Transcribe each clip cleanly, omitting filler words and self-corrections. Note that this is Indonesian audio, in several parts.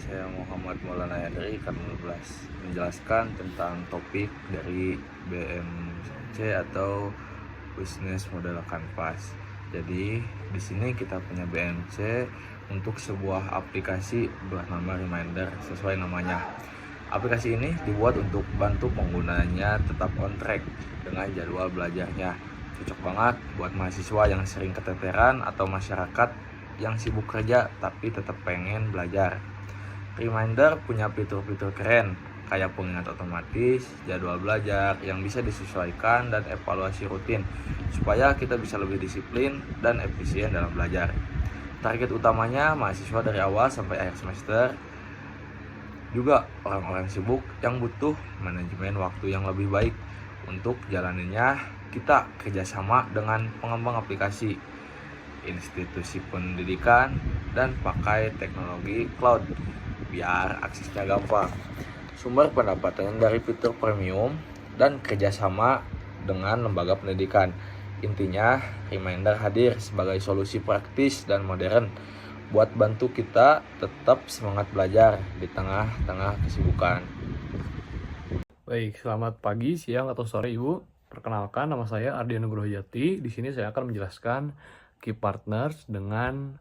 saya Muhammad Maulana Yandri akan menjelaskan tentang topik dari BMC atau Business Model Canvas. Jadi di sini kita punya BMC untuk sebuah aplikasi bernama Reminder sesuai namanya. Aplikasi ini dibuat untuk bantu penggunanya tetap on track dengan jadwal belajarnya. Cocok banget buat mahasiswa yang sering keteteran atau masyarakat yang sibuk kerja tapi tetap pengen belajar. Reminder punya fitur-fitur keren kayak pengingat otomatis, jadwal belajar yang bisa disesuaikan, dan evaluasi rutin supaya kita bisa lebih disiplin dan efisien dalam belajar. Target utamanya mahasiswa dari awal sampai akhir semester, juga orang-orang sibuk yang butuh manajemen waktu yang lebih baik. Untuk jalaninnya, kita kerjasama dengan pengembang aplikasi, institusi pendidikan, dan pakai teknologi cloud biar aksesnya gampang. Sumber pendapatan dari fitur premium dan kerjasama dengan lembaga pendidikan. Intinya, Reminder hadir sebagai solusi praktis dan modern buat bantu kita tetap semangat belajar di tengah-tengah kesibukan. Baik, selamat pagi, siang, atau sore Ibu. Perkenalkan, nama saya Ardi Nugroho Jati. Di sini saya akan menjelaskan key partners dengan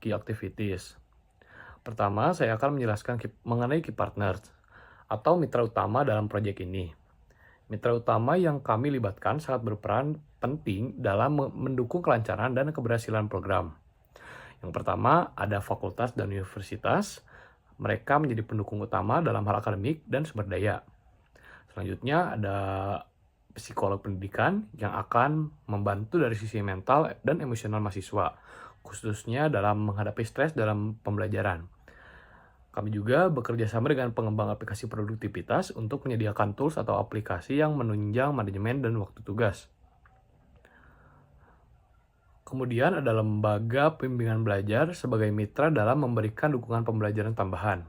key activities. Pertama, saya akan menjelaskan mengenai key partners atau mitra utama dalam proyek ini. Mitra utama yang kami libatkan sangat berperan penting dalam mendukung kelancaran dan keberhasilan program. Yang pertama, ada fakultas dan universitas. Mereka menjadi pendukung utama dalam hal akademik dan sumber daya. Selanjutnya ada psikolog pendidikan yang akan membantu dari sisi mental dan emosional mahasiswa, khususnya dalam menghadapi stres dalam pembelajaran. Kami juga bekerja sama dengan pengembang aplikasi produktivitas untuk menyediakan tools atau aplikasi yang menunjang manajemen dan waktu tugas. Kemudian ada lembaga bimbingan belajar sebagai mitra dalam memberikan dukungan pembelajaran tambahan.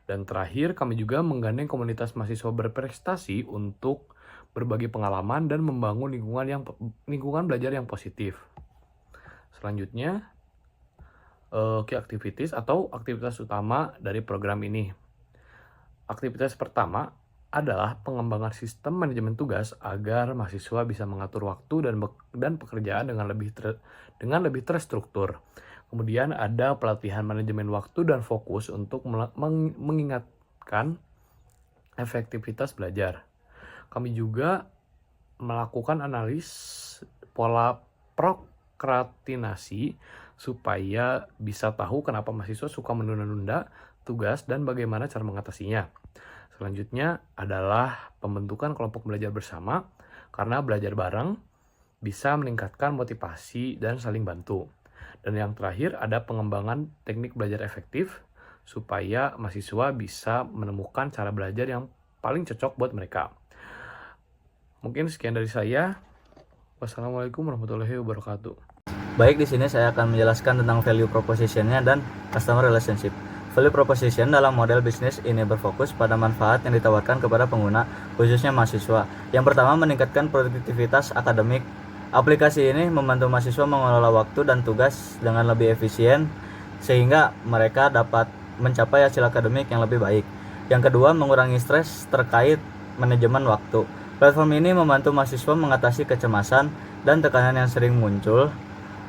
Dan terakhir, kami juga menggandeng komunitas mahasiswa berprestasi untuk berbagi pengalaman dan membangun lingkungan belajar yang positif. Selanjutnya, key activities atau aktivitas utama dari program ini. Aktivitas pertama adalah pengembangan sistem manajemen tugas agar mahasiswa bisa mengatur waktu dan pekerjaan dengan lebih terstruktur. Kemudian ada pelatihan manajemen waktu dan fokus untuk mengingatkan efektivitas belajar. Kami juga melakukan analis pola prokrastinasi supaya bisa tahu kenapa mahasiswa suka menunda-nunda tugas dan bagaimana cara mengatasinya. Selanjutnya adalah pembentukan kelompok belajar bersama, karena belajar bareng bisa meningkatkan motivasi dan saling bantu. Dan yang terakhir ada pengembangan teknik belajar efektif supaya mahasiswa bisa menemukan cara belajar yang paling cocok buat mereka. Mungkin sekian dari saya. Wassalamualaikum warahmatullahi wabarakatuh. Baik, di sini saya akan menjelaskan tentang value proposition-nya dan customer relationship. Value proposition dalam model bisnis ini berfokus pada manfaat yang ditawarkan kepada pengguna, khususnya mahasiswa. Yang pertama, meningkatkan produktivitas akademik. Aplikasi ini membantu mahasiswa mengelola waktu dan tugas dengan lebih efisien sehingga mereka dapat mencapai hasil akademik yang lebih baik. Yang kedua, mengurangi stres terkait manajemen waktu. Platform ini membantu mahasiswa mengatasi kecemasan dan tekanan yang sering muncul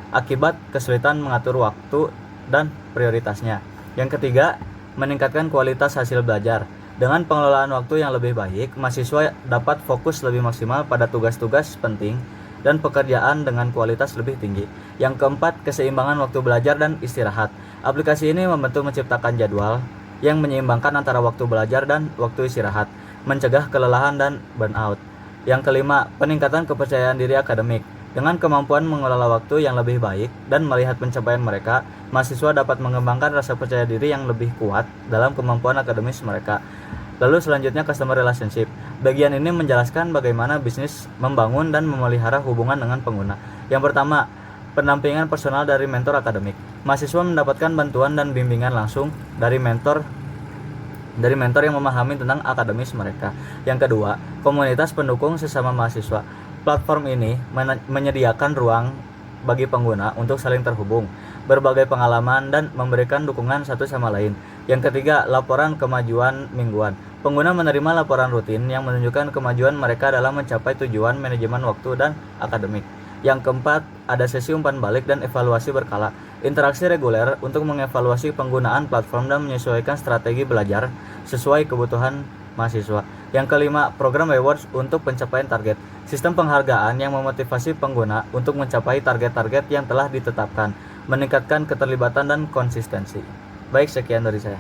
akibat kesulitan mengatur waktu dan prioritasnya. Yang ketiga, meningkatkan kualitas hasil belajar. Dengan pengelolaan waktu yang lebih baik, mahasiswa dapat fokus lebih maksimal pada tugas-tugas penting dan pekerjaan dengan kualitas lebih tinggi. Yang keempat, keseimbangan waktu belajar dan istirahat. Aplikasi ini membantu menciptakan jadwal yang menyeimbangkan antara waktu belajar dan waktu istirahat, mencegah kelelahan dan burnout. Yang kelima, peningkatan kepercayaan diri akademik. Dengan kemampuan mengelola waktu yang lebih baik dan melihat pencapaian mereka, mahasiswa dapat mengembangkan rasa percaya diri yang lebih kuat dalam kemampuan akademis mereka. Lalu selanjutnya customer relationship. Bagian ini menjelaskan bagaimana bisnis membangun dan memelihara hubungan dengan pengguna. Yang pertama, pendampingan personal dari mentor akademik. Mahasiswa mendapatkan bantuan dan bimbingan langsung dari mentor yang memahami tentang akademis mereka. Yang kedua, komunitas pendukung sesama mahasiswa. Platform ini menyediakan ruang bagi pengguna untuk saling terhubung, berbagai pengalaman, dan memberikan dukungan satu sama lain. Yang ketiga, laporan kemajuan mingguan. Pengguna menerima laporan rutin yang menunjukkan kemajuan mereka dalam mencapai tujuan manajemen waktu dan akademik. Yang keempat, ada sesi umpan balik dan evaluasi berkala. Interaksi reguler untuk mengevaluasi penggunaan platform dan menyesuaikan strategi belajar sesuai kebutuhan mahasiswa. Yang kelima, program rewards untuk pencapaian target. Sistem penghargaan yang memotivasi pengguna untuk mencapai target-target yang telah ditetapkan, meningkatkan keterlibatan dan konsistensi. Baik, sekian dari saya.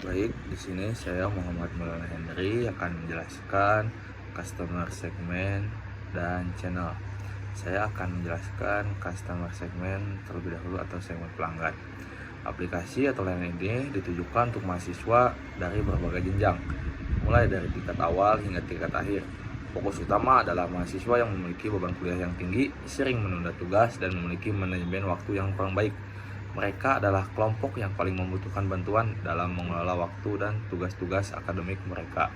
Baik, di sini saya Muhammad Maulana Henry akan menjelaskan customer segment dan channel. Saya akan menjelaskan customer segment terlebih dahulu atau segmen pelanggan. Aplikasi atau layanan ini ditujukan untuk mahasiswa dari berbagai jenjang, mulai dari tingkat awal hingga tingkat akhir. Fokus utama adalah mahasiswa yang memiliki beban kuliah yang tinggi, sering menunda tugas, dan memiliki manajemen waktu yang kurang baik. Mereka adalah kelompok yang paling membutuhkan bantuan dalam mengelola waktu dan tugas-tugas akademik mereka.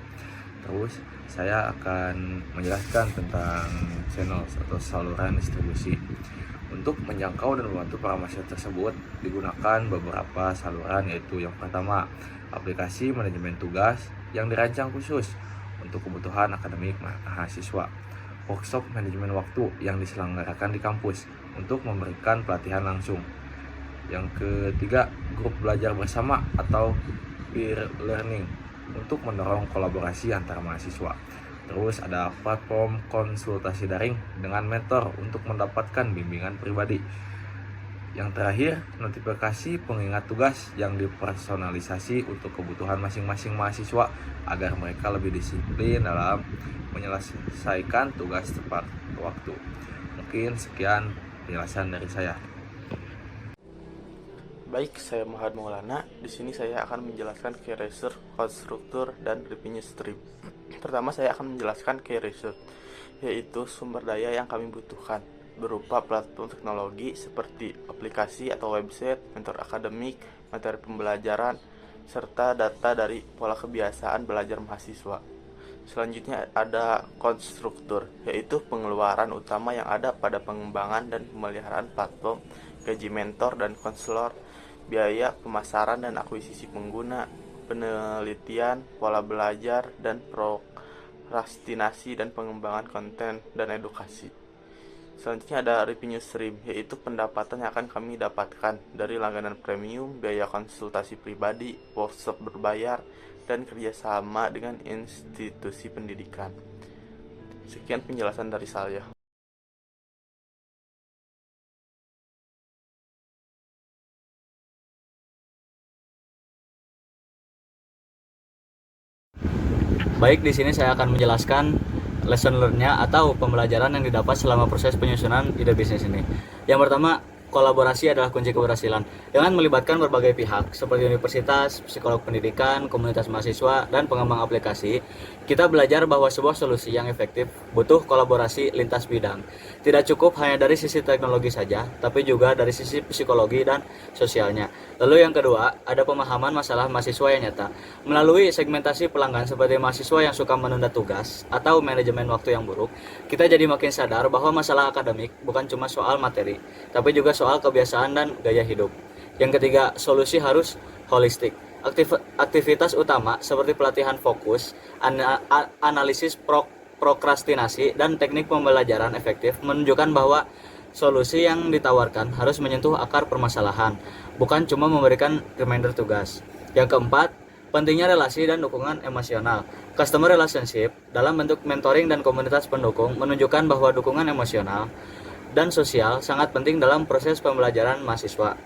Terus, saya akan menjelaskan tentang channel atau saluran distribusi. Untuk menjangkau dan membantu para mahasiswa tersebut, digunakan beberapa saluran, yaitu yang pertama, aplikasi manajemen tugas yang dirancang khusus untuk kebutuhan akademik mahasiswa. Workshop manajemen waktu yang diselenggarakan di kampus untuk memberikan pelatihan langsung. Yang ketiga, grup belajar bersama atau peer learning untuk mendorong kolaborasi antara mahasiswa. Terus ada platform konsultasi daring dengan mentor untuk mendapatkan bimbingan pribadi. Yang terakhir, notifikasi pengingat tugas yang dipersonalisasi untuk kebutuhan masing-masing mahasiswa agar mereka lebih disiplin dalam menyelesaikan tugas tepat waktu. Mungkin sekian penjelasan dari saya. Baik, saya Muhammad Maulana. Di sini saya akan menjelaskan key result, konstruktur, dan revenue stream. Pertama, saya akan menjelaskan key result, yaitu sumber daya yang kami butuhkan, berupa platform teknologi seperti aplikasi atau website, mentor akademik, materi pembelajaran, serta data dari pola kebiasaan belajar mahasiswa. Selanjutnya ada konstruktur, yaitu pengeluaran utama yang ada pada pengembangan dan pemeliharaan platform, gaji mentor dan konselor, biaya pemasaran dan akuisisi pengguna, penelitian, pola belajar, dan prokrastinasi dan pengembangan konten dan edukasi. Selanjutnya ada revenue stream, yaitu pendapatan yang akan kami dapatkan dari langganan premium, biaya konsultasi pribadi, workshop berbayar, dan kerjasama dengan institusi pendidikan. Sekian penjelasan dari saya. Baik, di sini saya akan menjelaskan lesson learn-nya atau pembelajaran yang didapat selama proses penyusunan ide bisnis ini. Yang pertama, kolaborasi adalah kunci keberhasilan. Dengan melibatkan berbagai pihak seperti universitas, psikolog pendidikan, komunitas mahasiswa, dan pengembang aplikasi, kita belajar bahwa sebuah solusi yang efektif butuh kolaborasi lintas bidang. Tidak cukup hanya dari sisi teknologi saja, tapi juga dari sisi psikologi dan sosialnya. Lalu yang kedua, ada pemahaman masalah mahasiswa yang nyata. Melalui segmentasi pelanggan seperti mahasiswa yang suka menunda tugas atau manajemen waktu yang buruk, kita jadi makin sadar bahwa masalah akademik bukan cuma soal materi, tapi juga soal kebiasaan dan gaya hidup. Yang ketiga, solusi harus holistik. Aktivitas utama seperti pelatihan fokus, analisis prokrastinasi, dan teknik pembelajaran efektif menunjukkan bahwa solusi yang ditawarkan harus menyentuh akar permasalahan, bukan cuma memberikan reminder tugas. Yang keempat, pentingnya relasi dan dukungan emosional. Customer relationship dalam bentuk mentoring dan komunitas pendukung menunjukkan bahwa dukungan emosional dan sosial sangat penting dalam proses pembelajaran mahasiswa.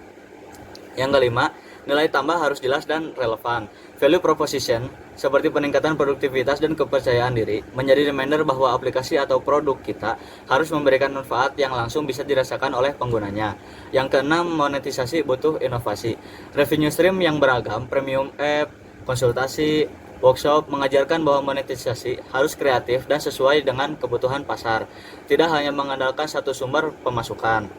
Yang kelima, nilai tambah harus jelas dan relevan. Value proposition seperti peningkatan produktivitas dan kepercayaan diri menjadi reminder bahwa aplikasi atau produk kita harus memberikan manfaat yang langsung bisa dirasakan oleh penggunanya. Yang keenam, monetisasi butuh inovasi. Revenue stream yang beragam, premium app, konsultasi, workshop mengajarkan bahwa monetisasi harus kreatif dan sesuai dengan kebutuhan pasar, tidak hanya mengandalkan satu sumber pemasukan.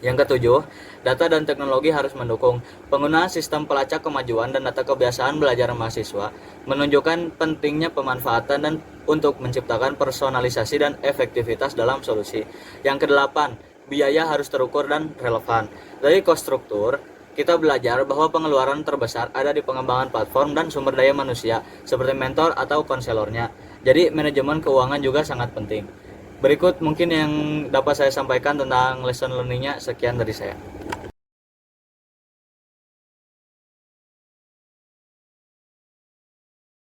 Yang ketujuh, data dan teknologi harus mendukung. Penggunaan sistem pelacak kemajuan dan data kebiasaan belajar mahasiswa menunjukkan pentingnya pemanfaatan dan untuk menciptakan personalisasi dan efektivitas dalam solusi. Yang kedelapan, biaya harus terukur dan relevan. Dari cost struktur, Kita belajar bahwa pengeluaran terbesar ada di pengembangan platform dan sumber daya manusia, seperti mentor atau konselornya. Jadi, manajemen keuangan juga sangat penting. Berikut mungkin yang dapat saya sampaikan tentang lesson learning-nya. Sekian dari saya.